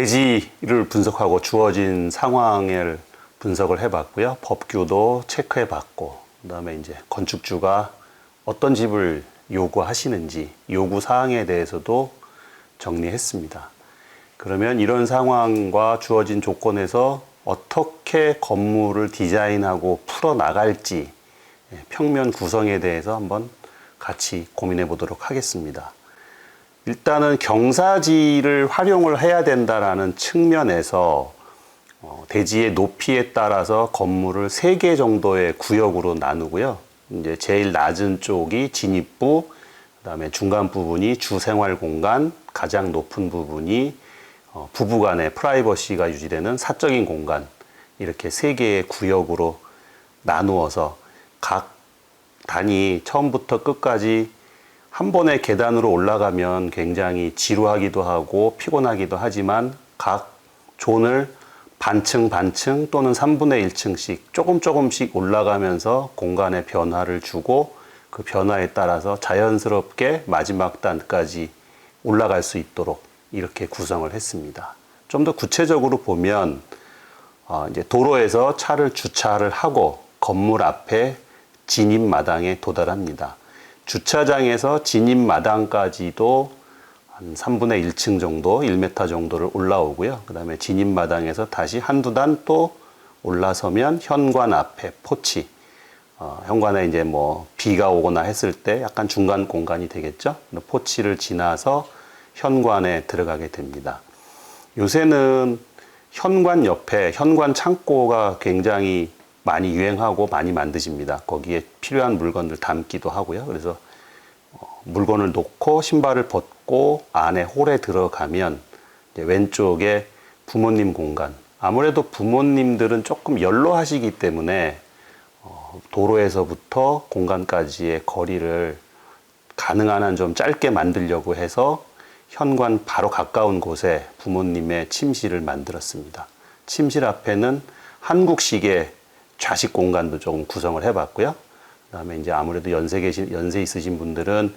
대지를 분석하고 주어진 상황을 분석을 해봤고요. 법규도 체크해봤고, 그다음에 이제 건축주가 어떤 집을 요구하시는지 요구 사항에 대해서도 정리했습니다. 그러면 이런 상황과 주어진 조건에서 어떻게 건물을 디자인하고 풀어 나갈지 평면 구성에 대해서 한번 같이 고민해 보도록 하겠습니다. 일단은 경사지를 활용을 해야 된다라는 측면에서 대지의 높이에 따라서 건물을 3개 정도의 구역으로 나누고요. 이제 제일 낮은 쪽이 진입부, 그다음에 중간 부분이 주생활 공간, 가장 높은 부분이 부부간의 프라이버시가 유지되는 사적인 공간, 이렇게 3개의 구역으로 나누어서 각 단위 처음부터 끝까지 한 번에 계단으로 올라가면 굉장히 지루하기도 하고 피곤하기도 하지만 각 존을 반층 또는 3분의 1층씩 조금씩 올라가면서 공간의 변화를 주고 그 변화에 따라서 자연스럽게 마지막 단까지 올라갈 수 있도록 이렇게 구성을 했습니다. 좀 더 구체적으로 보면 이제 도로에서 차를 주차를 하고 건물 앞에 진입 마당에 도달합니다. 주차장에서 진입 마당까지도 한 3분의 1층 정도, 1m 정도를 올라오고요. 그 다음에 진입 마당에서 다시 한두 단 또 올라서면 현관 앞에 포치. 현관에 이제 뭐 비가 오거나 했을 때 약간 중간 공간이 되겠죠. 포치를 지나서 현관에 들어가게 됩니다. 요새는 현관 옆에 현관 창고가 굉장히 많이 유행하고 많이 만드십니다. 거기에 필요한 물건들 담기도 하고요. 그래서 물건을 놓고 신발을 벗고 안에 홀에 들어가면 이제 왼쪽에 부모님 공간. 아무래도 부모님들은 조금 연로하시기 때문에 도로에서부터 공간까지의 거리를 가능한 한 좀 짧게 만들려고 해서 현관 바로 가까운 곳에 부모님의 침실을 만들었습니다. 침실 앞에는 한국식의 좌식 공간도 조금 구성을 해봤고요. 그다음에 이제 아무래도 연세 있으신 분들은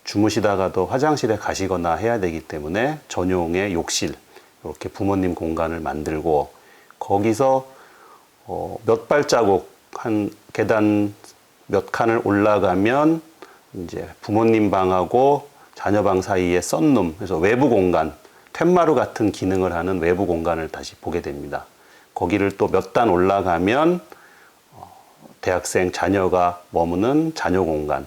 주무시다가도 화장실에 가시거나 해야 되기 때문에 전용의 욕실, 이렇게 부모님 공간을 만들고 거기서 몇 발자국 한 계단 몇 칸을 올라가면 이제 부모님 방하고 자녀 방 사이에 썬룸, 그래서 외부 공간, 툇마루 같은 기능을 하는 외부 공간을 다시 보게 됩니다. 거기를 또 몇 단 올라가면 대학생 자녀가 머무는 자녀 공간.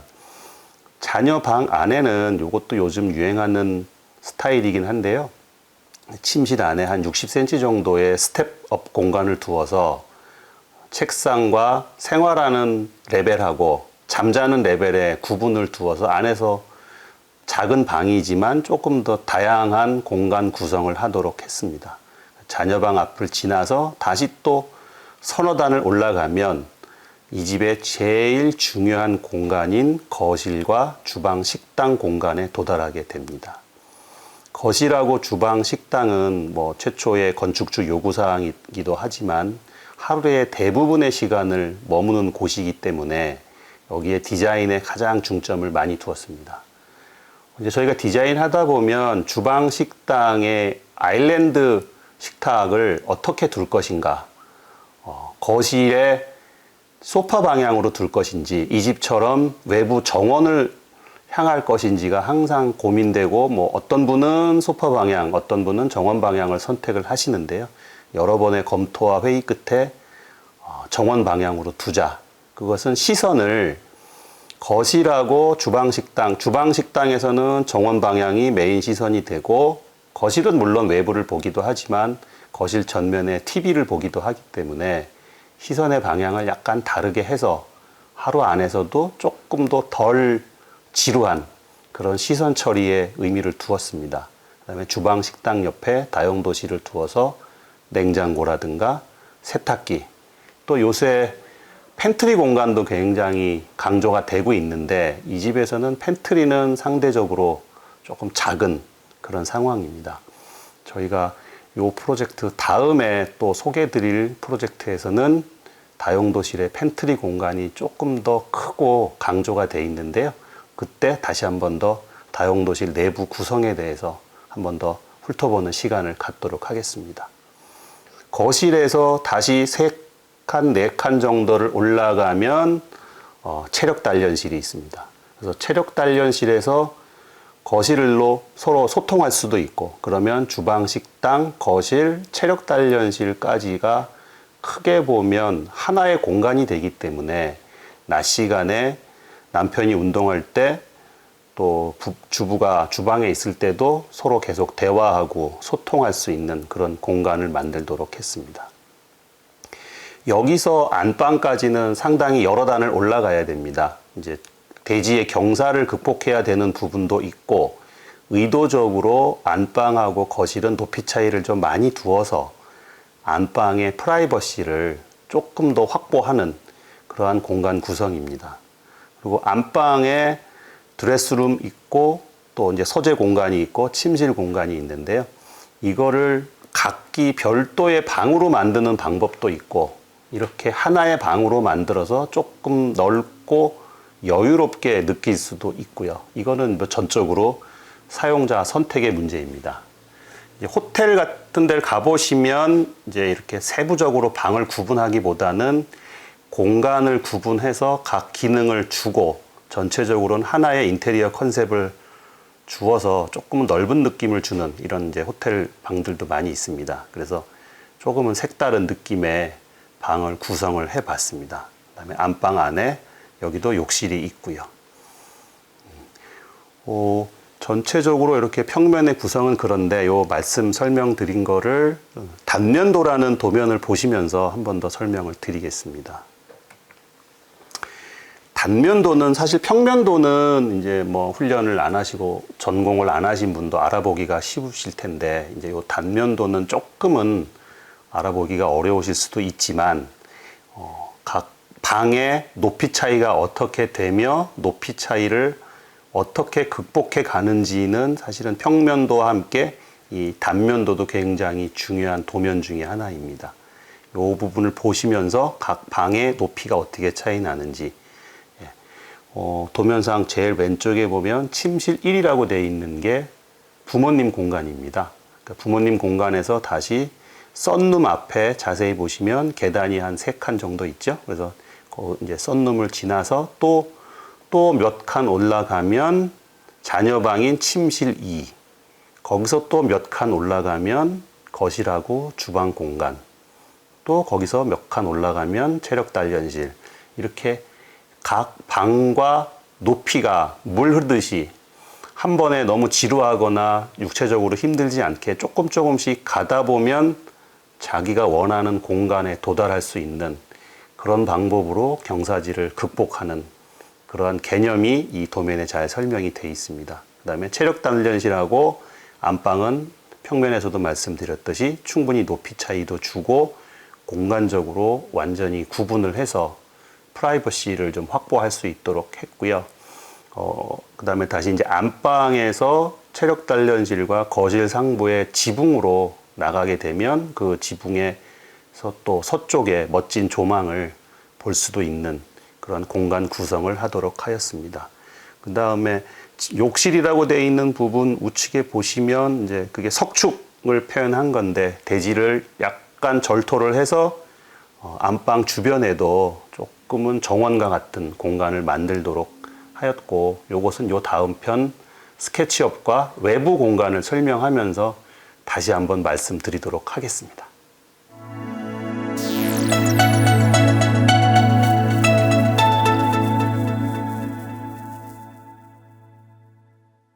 자녀 방 안에는 이것도 요즘 유행하는 스타일이긴 한데요. 침실 안에 한 60cm 정도의 스텝업 공간을 두어서 책상과 생활하는 레벨하고 잠자는 레벨의 구분을 두어서 안에서 작은 방이지만 조금 더 다양한 공간 구성을 하도록 했습니다. 자녀방 앞을 지나서 다시 또 서너 단을 올라가면 이 집의 제일 중요한 공간인 거실과 주방, 식당 공간에 도달하게 됩니다. 거실하고 주방, 식당은 뭐 최초의 건축주 요구사항이기도 하지만 하루의 대부분의 시간을 머무는 곳이기 때문에 여기에 디자인에 가장 중점을 많이 두었습니다. 이제 저희가 디자인하다 보면 주방, 식당의 아일랜드 식탁을 어떻게 둘 것인가, 거실에 소파 방향으로 둘 것인지, 이 집처럼 외부 정원을 향할 것인지가 항상 고민되고, 뭐 어떤 분은 소파 방향, 어떤 분은 정원 방향을 선택을 하시는데요. 여러 번의 검토와 회의 끝에 정원 방향으로 두자. 그것은 시선을 거실하고 주방식당, 주방식당에서는 정원 방향이 메인 시선이 되고, 거실은 물론 외부를 보기도 하지만 거실 전면에 TV를 보기도 하기 때문에 시선의 방향을 약간 다르게 해서 하루 안에서도 조금 더 덜 지루한 그런 시선 처리에 의미를 두었습니다. 그다음에 주방 식당 옆에 다용도실을 두어서 냉장고라든가 세탁기, 또 요새 팬트리 공간도 굉장히 강조가 되고 있는데 이 집에서는 팬트리는 상대적으로 조금 작은 그런 상황입니다. 저희가 이 프로젝트 다음에 또 소개드릴 프로젝트에서는 다용도실의 팬트리 공간이 조금 더 크고 강조가 되어 있는데요. 그때 다시 한 번 더 다용도실 내부 구성에 대해서 한 번 더 훑어보는 시간을 갖도록 하겠습니다. 거실에서 다시 3칸, 4칸 정도를 올라가면 체력 단련실이 있습니다. 그래서 체력 단련실에서 거실로 서로 소통할 수도 있고, 그러면 주방, 식당, 거실, 체력 단련실까지가 크게 보면 하나의 공간이 되기 때문에 낮 시간에 남편이 운동할 때 또 주부가 주방에 있을 때도 서로 계속 대화하고 소통할 수 있는 그런 공간을 만들도록 했습니다. 여기서 안방까지는 상당히 여러 단을 올라가야 됩니다. 이제 대지의 경사를 극복해야 되는 부분도 있고, 의도적으로 안방하고 거실은 높이 차이를 좀 많이 두어서 안방의 프라이버시를 조금 더 확보하는 그러한 공간 구성입니다. 그리고 안방에 드레스룸 있고, 또 이제 서재 공간이 있고, 침실 공간이 있는데요. 이거를 각기 별도의 방으로 만드는 방법도 있고, 이렇게 하나의 방으로 만들어서 조금 넓고 여유롭게 느낄 수도 있고요. 이거는 뭐 전적으로 사용자 선택의 문제입니다. 이제 호텔 같은 데를 가보시면 이제 이렇게 세부적으로 방을 구분하기보다는 공간을 구분해서 각 기능을 주고, 전체적으로는 하나의 인테리어 컨셉을 주어서 조금 넓은 느낌을 주는 이런 이제 호텔 방들도 많이 있습니다. 그래서 조금은 색다른 느낌의 방을 구성을 해 봤습니다. 그다음에 안방 안에 여기도 욕실이 있고요. 전체적으로 이렇게 평면의 구성은 그런데 요 말씀 설명드린 거를 단면도라는 도면을 보시면서 한 번 더 설명을 드리겠습니다. 단면도는 사실 평면도는 이제 뭐 훈련을 안 하시고 전공을 안 하신 분도 알아보기가 쉬우실 텐데, 이제 요 단면도는 조금은 알아보기가 어려우실 수도 있지만, 각 방의 높이 차이가 어떻게 되며 높이 차이를 어떻게 극복해 가는지는 사실은 평면도와 함께 이 단면도도 굉장히 중요한 도면 중에 하나입니다. 이 부분을 보시면서 각 방의 높이가 어떻게 차이 나는지, 도면상 제일 왼쪽에 보면 침실 1이라고 되어 있는 게 부모님 공간입니다. 그러니까 부모님 공간에서 다시 썬룸 앞에 자세히 보시면 계단이 한 3칸 정도 있죠. 그래서 이제 썬룸을 지나서 또 몇 칸 올라가면 자녀방인 침실 2, 거기서 또 몇 칸 올라가면 거실하고 주방 공간, 또 거기서 몇 칸 올라가면 체력 단련실, 이렇게 각 방과 높이가 물 흐르듯이 한 번에 너무 지루하거나 육체적으로 힘들지 않게 조금씩 가다 보면 자기가 원하는 공간에 도달할 수 있는 그런 방법으로 경사지를 극복하는 그러한 개념이 이 도면에 잘 설명이 되어 있습니다. 그 다음에 체력 단련실하고 안방은 평면에서도 말씀드렸듯이 충분히 높이 차이도 주고 공간적으로 완전히 구분을 해서 프라이버시를 좀 확보할 수 있도록 했고요. 그 다음에 다시 이제 안방에서 체력 단련실과 거실 상부의 지붕으로 나가게 되면 그 지붕에서 또 서쪽에 멋진 조망을 볼 수도 있는 그런 공간 구성을 하도록 하였습니다. 그 다음에 욕실이라고 되어 있는 부분 우측에 보시면 이제 그게 석축을 표현한 건데, 대지를 약간 절토를 해서 안방 주변에도 조금은 정원과 같은 공간을 만들도록 하였고, 요것은 요 다음 편 스케치업과 외부 공간을 설명하면서 다시 한번 말씀드리도록 하겠습니다.